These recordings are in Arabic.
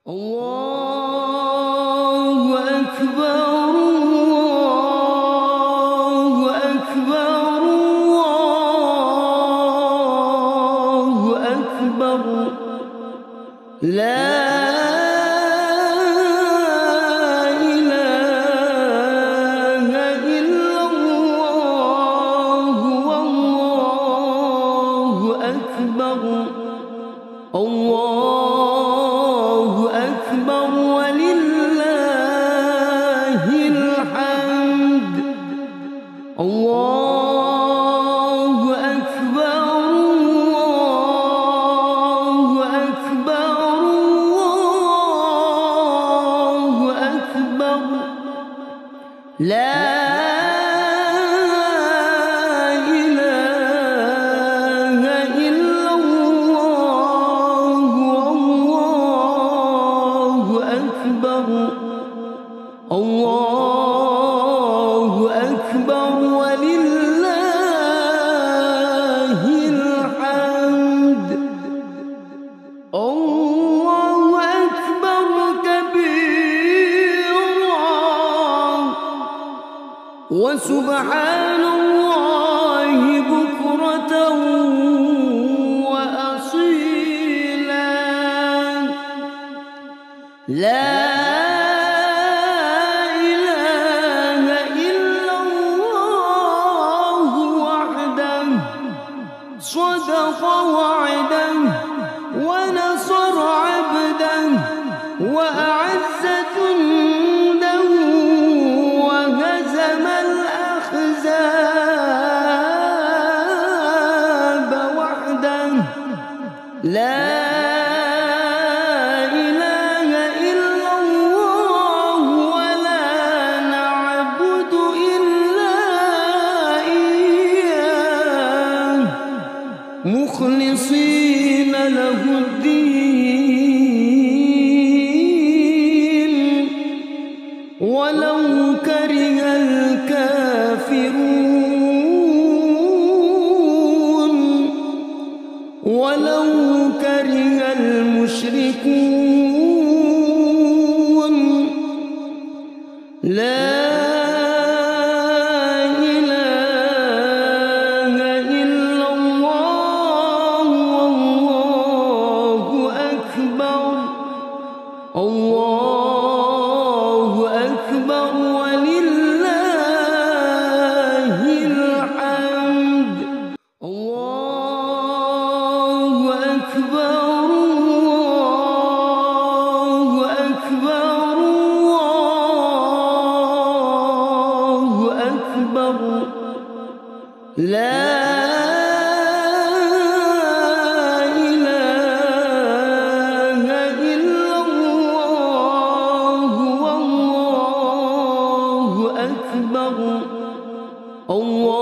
الله أكبر الله أكبر الله أكبر لا إله إلا الله والله أكبر الله أكبر ولله الحمد الله أكبر الله أكبر الله أكبر لا الله أكبر ولله الحمد الله أكبر كبيرا وسبحان الله بكرة وأصيلا لا صدق وعده ونصر عبده وأعز جنده وهزم الأحزاب وحده لا إله إلا الله ولا نعبد إلا إياه مخلصين له الدين ولو كره الكافرون ولو كره المشركون لا الله أكبر ولله الحمد الله أكبر الله أكبر الله أكبر لا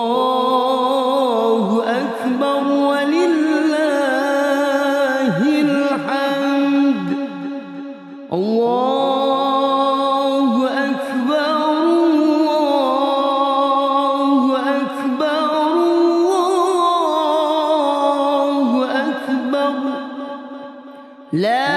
الله أكبر ولله الحمد الله أكبر الله أكبر الله أكبر لا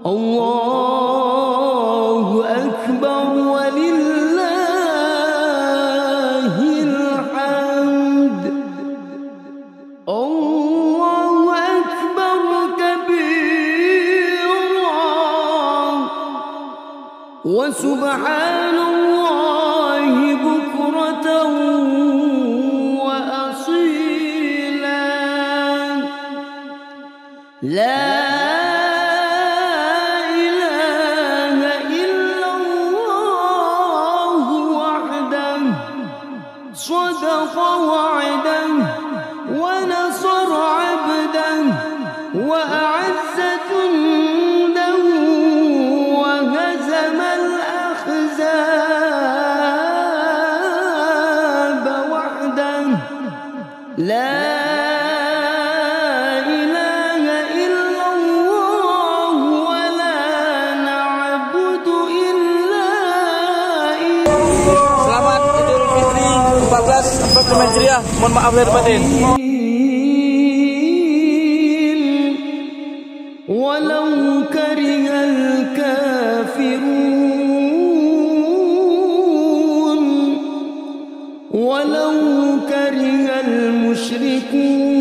الله أكبر ولله الحمد الله أكبر كبيرا وسبحان الله بكرة وأصيلا لا صدق وعده ونصر عبده وأعز جنده وهزم الأحزاب وحده لا إله إلا الله ولا نعبد إلا main ceria. Mohon maaf lahir batin. ولو كره الكافرون ولو كره المشركون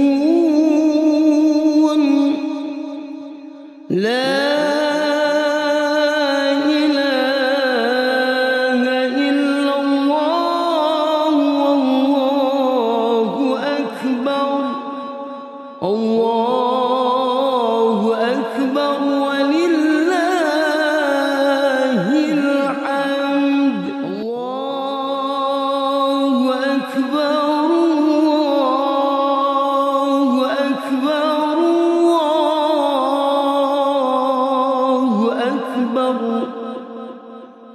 لا إله إلا الله والله أكبر الله أكبر ولله الحمد الله أكبر الله أكبر الله أكبر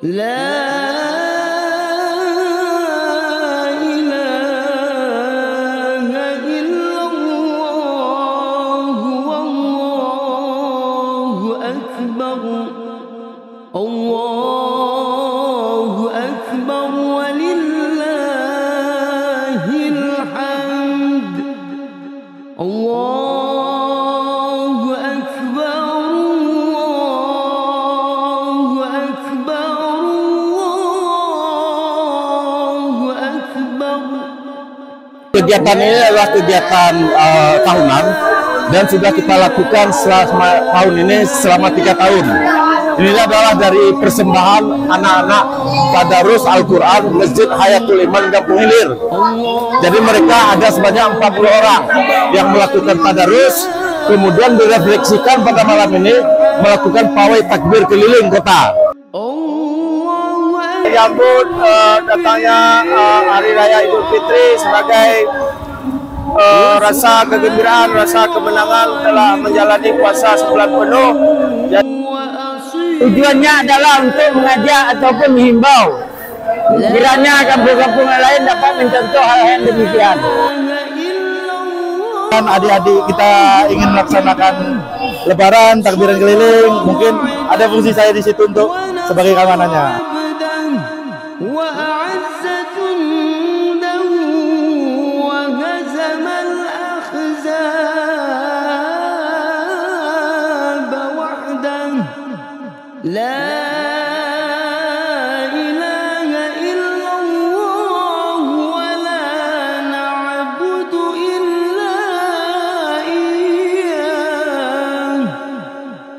لا الله أكبر ولله الحمد الله أكبر الله أكبر الله أكبر. Kegiatan ini adalah kegiatan tahunan dan sudah kita lakukan selama tahun ini selama 3 tahun. Ini adalah dari persembahan anak-anak tadarus Al-Quran Masjid Hayatul Iman Kampung Hilir. Jadi mereka ada sebanyak 40 orang yang melakukan tadarus, kemudian direfleksikan pada malam ini melakukan pawai takbir keliling kota. Menyambut datangnya Hari Raya Idul Fitri sebagai rasa kegembiraan, rasa kemenangan telah menjalani puasa sebulan penuh. Tujuannya adalah untuk mengajak ataupun menghimbau kiranya kampung-kampung lain dapat mencontoh hal yang demikian. Dan adik-adik kita ingin melaksanakan Lebaran, takbiran keliling, mungkin ada fungsi saya di situ untuk sebagai keamanannya.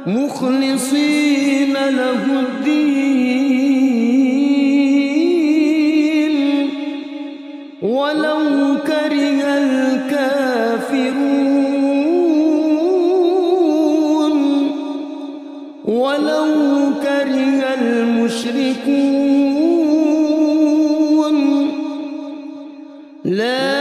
مخلصين له الدين ولو كره الكافرون ولو كره المشركون لا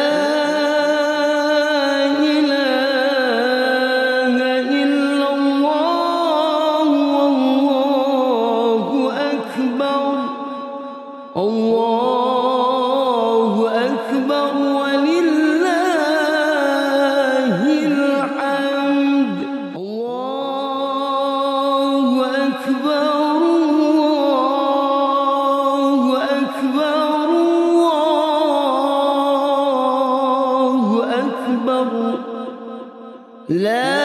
الله أكبر ولله الحمد الله أكبر الله أكبر الله أكبر لا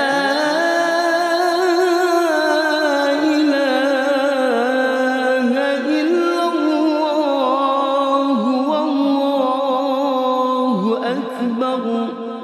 أكبر